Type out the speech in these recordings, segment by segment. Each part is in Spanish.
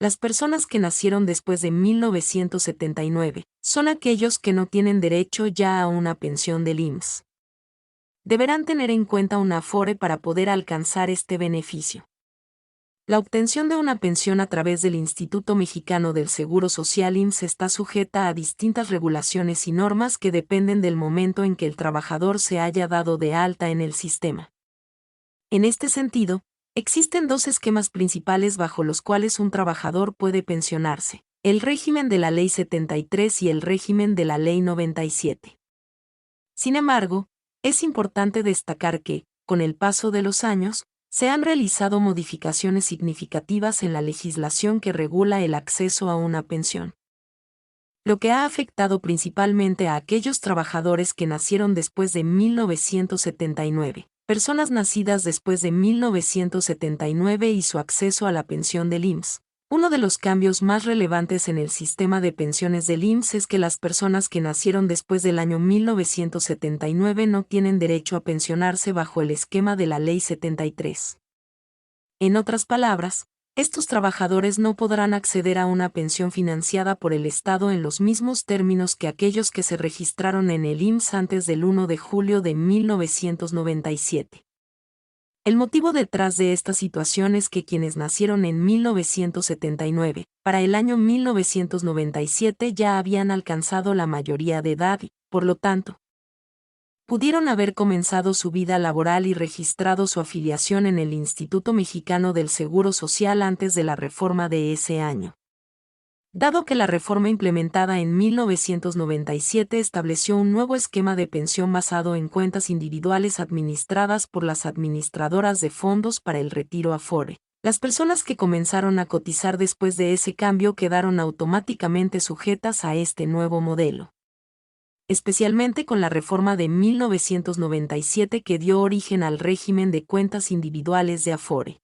Las personas que nacieron después de 1979 son aquellos que no tienen derecho ya a una pensión del IMSS. Deberán tener en cuenta una Afore para poder alcanzar este beneficio. La obtención de una pensión a través del Instituto Mexicano del Seguro Social IMSS está sujeta a distintas regulaciones y normas que dependen del momento en que el trabajador se haya dado de alta en el sistema. En este sentido, existen dos esquemas principales bajo los cuales un trabajador puede pensionarse: el régimen de la Ley 73 y el régimen de la Ley 97. Sin embargo, es importante destacar que, con el paso de los años, se han realizado modificaciones significativas en la legislación que regula el acceso a una pensión, lo que ha afectado principalmente a aquellos trabajadores que nacieron después de 1979, personas nacidas después de 1979 y su acceso a la pensión del IMSS. Uno de los cambios más relevantes en el sistema de pensiones del IMSS es que las personas que nacieron después del año 1979 no tienen derecho a pensionarse bajo el esquema de la Ley 73. En otras palabras, estos trabajadores no podrán acceder a una pensión financiada por el Estado en los mismos términos que aquellos que se registraron en el IMSS antes del 1 de julio de 1997. El motivo detrás de esta situación es que quienes nacieron en 1979, para el año 1997 ya habían alcanzado la mayoría de edad y, por lo tanto, pudieron haber comenzado su vida laboral y registrado su afiliación en el Instituto Mexicano del Seguro Social antes de la reforma de ese año. Dado que la reforma implementada en 1997 estableció un nuevo esquema de pensión basado en cuentas individuales administradas por las administradoras de fondos para el retiro Afore, las personas que comenzaron a cotizar después de ese cambio quedaron automáticamente sujetas a este nuevo modelo. Especialmente con la reforma de 1997 que dio origen al régimen de cuentas individuales de Afore.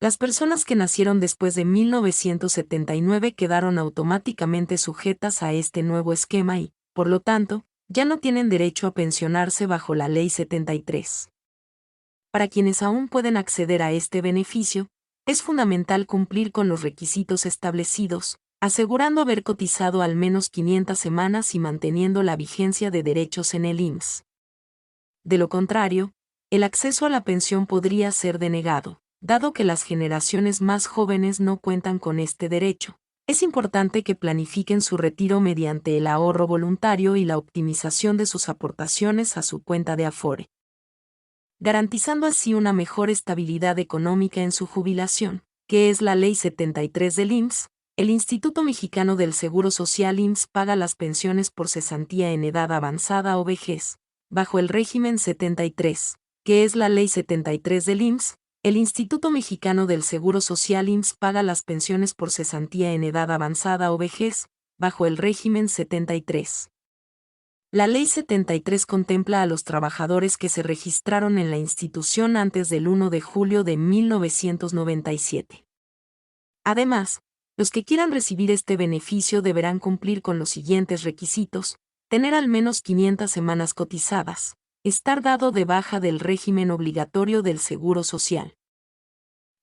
Las personas que nacieron después de 1979 quedaron automáticamente sujetas a este nuevo esquema y, por lo tanto, ya no tienen derecho a pensionarse bajo la Ley 73. Para quienes aún pueden acceder a este beneficio, es fundamental cumplir con los requisitos establecidos, asegurando haber cotizado al menos 500 semanas y manteniendo la vigencia de derechos en el IMSS. De lo contrario, el acceso a la pensión podría ser denegado. Dado que las generaciones más jóvenes no cuentan con este derecho, es importante que planifiquen su retiro mediante el ahorro voluntario y la optimización de sus aportaciones a su cuenta de Afore, garantizando así una mejor estabilidad económica en su jubilación, que es la Ley 73 del IMSS. El Instituto Mexicano del Seguro Social IMSS paga las pensiones por cesantía en edad avanzada o vejez, bajo el régimen 73, que es la Ley 73 del IMSS. El Instituto Mexicano del Seguro Social IMSS paga las pensiones por cesantía en edad avanzada o vejez, bajo el régimen 73. La Ley 73 contempla a los trabajadores que se registraron en la institución antes del 1 de julio de 1997. Además, los que quieran recibir este beneficio deberán cumplir con los siguientes requisitos: tener al menos 500 semanas cotizadas, estar dado de baja del régimen obligatorio del Seguro Social,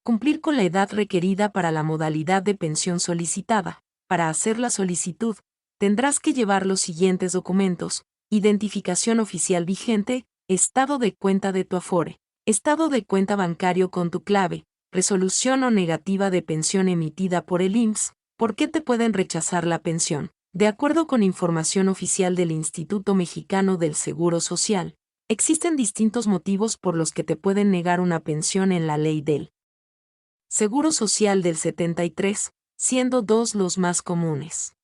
cumplir con la edad requerida para la modalidad de pensión solicitada. Para hacer la solicitud, tendrás que llevar los siguientes documentos: identificación oficial vigente, estado de cuenta de tu Afore, estado de cuenta bancario con tu clave, resolución o negativa de pensión emitida por el IMSS. ¿Por qué te pueden rechazar la pensión? De acuerdo con información oficial del Instituto Mexicano del Seguro Social, existen distintos motivos por los que te pueden negar una pensión en la ley del Seguro Social del 73, siendo dos los más comunes: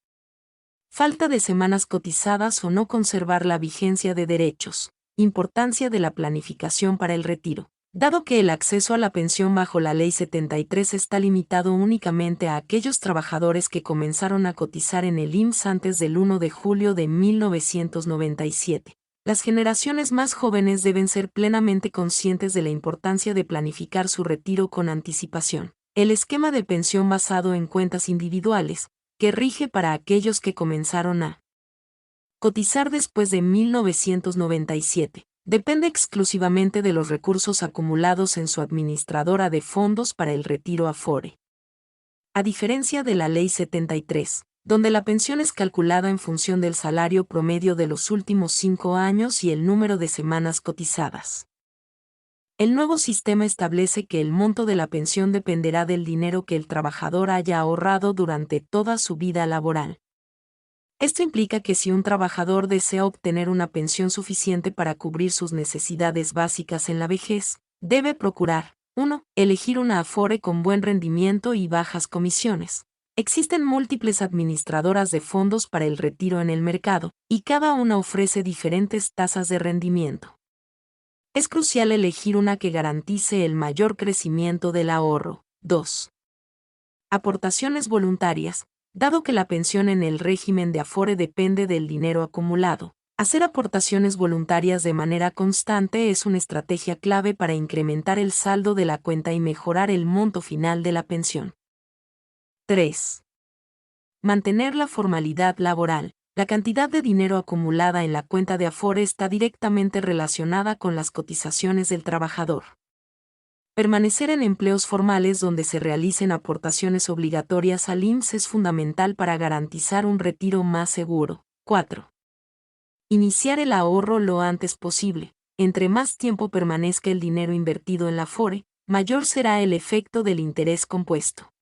falta de semanas cotizadas o no conservar la vigencia de derechos. Importancia de la planificación para el retiro. Dado que el acceso a la pensión bajo la Ley 73 está limitado únicamente a aquellos trabajadores que comenzaron a cotizar en el IMSS antes del 1 de julio de 1997, las generaciones más jóvenes deben ser plenamente conscientes de la importancia de planificar su retiro con anticipación. El esquema de pensión basado en cuentas individuales, que rige para aquellos que comenzaron a cotizar después de 1997, depende exclusivamente de los recursos acumulados en su administradora de fondos para el retiro Afore. A diferencia de la Ley 73, donde la pensión es calculada en función del salario promedio de los últimos 5 años y el número de semanas cotizadas. El nuevo sistema establece que el monto de la pensión dependerá del dinero que el trabajador haya ahorrado durante toda su vida laboral. Esto implica que si un trabajador desea obtener una pensión suficiente para cubrir sus necesidades básicas en la vejez, debe procurar 1. Elegir una Afore con buen rendimiento y bajas comisiones. Existen múltiples administradoras de fondos para el retiro en el mercado, y cada una ofrece diferentes tasas de rendimiento. Es crucial elegir una que garantice el mayor crecimiento del ahorro. 2. Aportaciones voluntarias. Dado que la pensión en el régimen de Afore depende del dinero acumulado, hacer aportaciones voluntarias de manera constante es una estrategia clave para incrementar el saldo de la cuenta y mejorar el monto final de la pensión. 3. Mantener la formalidad laboral. La cantidad de dinero acumulada en la cuenta de Afore está directamente relacionada con las cotizaciones del trabajador. Permanecer en empleos formales donde se realicen aportaciones obligatorias al IMSS es fundamental para garantizar un retiro más seguro. 4. Iniciar el ahorro lo antes posible. Entre más tiempo permanezca el dinero invertido en la Afore, mayor será el efecto del interés compuesto.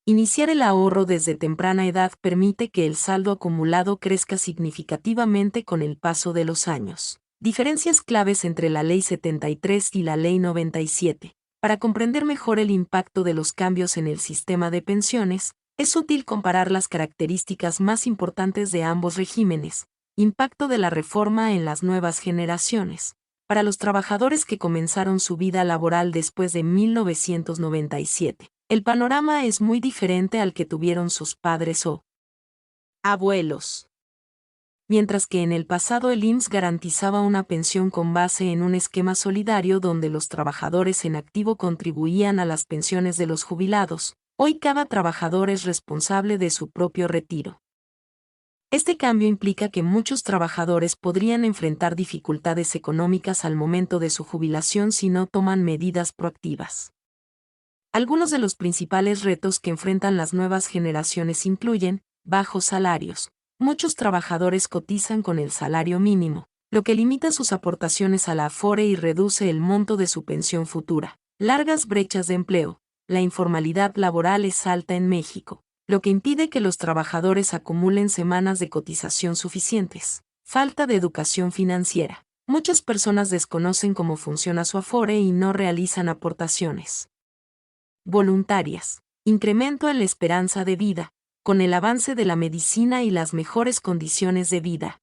Iniciar el ahorro desde temprana edad permite que el saldo acumulado crezca significativamente con el paso de los años. Diferencias claves entre la Ley 73 y la Ley 97. Para comprender mejor el impacto de los cambios en el sistema de pensiones, es útil comparar las características más importantes de ambos regímenes. Impacto de la reforma en las nuevas generaciones. Para los trabajadores que comenzaron su vida laboral después de 1997, el panorama es muy diferente al que tuvieron sus padres o abuelos. Mientras que en el pasado el IMSS garantizaba una pensión con base en un esquema solidario donde los trabajadores en activo contribuían a las pensiones de los jubilados, hoy cada trabajador es responsable de su propio retiro. Este cambio implica que muchos trabajadores podrían enfrentar dificultades económicas al momento de su jubilación si no toman medidas proactivas. Algunos de los principales retos que enfrentan las nuevas generaciones incluyen bajos salarios. Muchos trabajadores cotizan con el salario mínimo, lo que limita sus aportaciones a la Afore y reduce el monto de su pensión futura. Largas brechas de empleo. La informalidad laboral es alta en México, lo que impide que los trabajadores acumulen semanas de cotización suficientes. Falta de educación financiera. Muchas personas desconocen cómo funciona su Afore y no realizan aportaciones voluntarias. Incremento en la esperanza de vida. Con el avance de la medicina y las mejores condiciones de vida,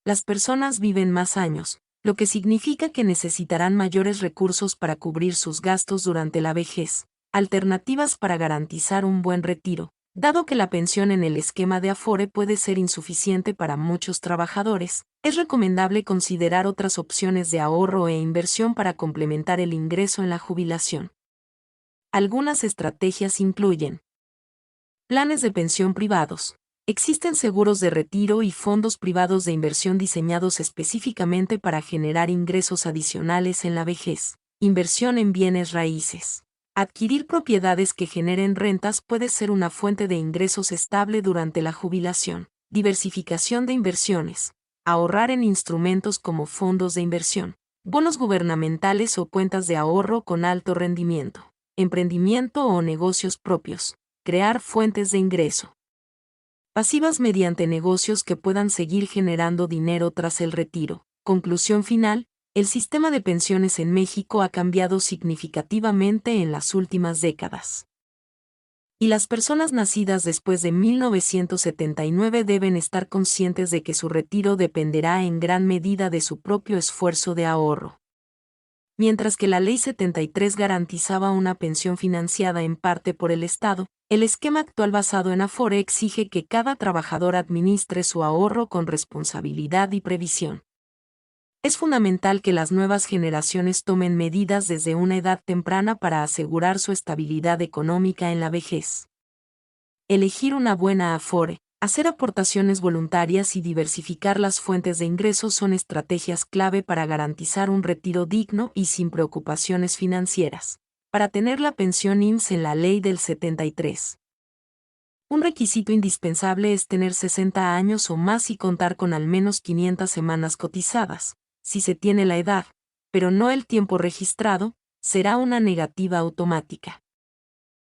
las personas viven más años, lo que significa que necesitarán mayores recursos para cubrir sus gastos durante la vejez. Alternativas para garantizar un buen retiro. Dado que la pensión en el esquema de Afore puede ser insuficiente para muchos trabajadores, es recomendable considerar otras opciones de ahorro e inversión para complementar el ingreso en la jubilación. Algunas estrategias incluyen planes de pensión privados. Existen seguros de retiro y fondos privados de inversión diseñados específicamente para generar ingresos adicionales en la vejez. Inversión en bienes raíces. Adquirir propiedades que generen rentas puede ser una fuente de ingresos estable durante la jubilación. Diversificación de inversiones. Ahorrar en instrumentos como fondos de inversión, bonos gubernamentales o cuentas de ahorro con alto rendimiento. Emprendimiento o negocios propios. Crear fuentes de ingreso pasivas mediante negocios que puedan seguir generando dinero tras el retiro. Conclusión final, el sistema de pensiones en México ha cambiado significativamente en las últimas décadas. Y las personas nacidas después de 1979 deben estar conscientes de que su retiro dependerá en gran medida de su propio esfuerzo de ahorro. Mientras que la Ley 73 garantizaba una pensión financiada en parte por el Estado, el esquema actual basado en Afore exige que cada trabajador administre su ahorro con responsabilidad y previsión. Es fundamental que las nuevas generaciones tomen medidas desde una edad temprana para asegurar su estabilidad económica en la vejez. Elegir una buena Afore, hacer aportaciones voluntarias y diversificar las fuentes de ingresos son estrategias clave para garantizar un retiro digno y sin preocupaciones financieras. para tener la pensión IMSS en la Ley del 73. Un requisito indispensable es tener 60 años o más y contar con al menos 500 semanas cotizadas. Si se tiene la edad, pero no el tiempo registrado, será una negativa automática.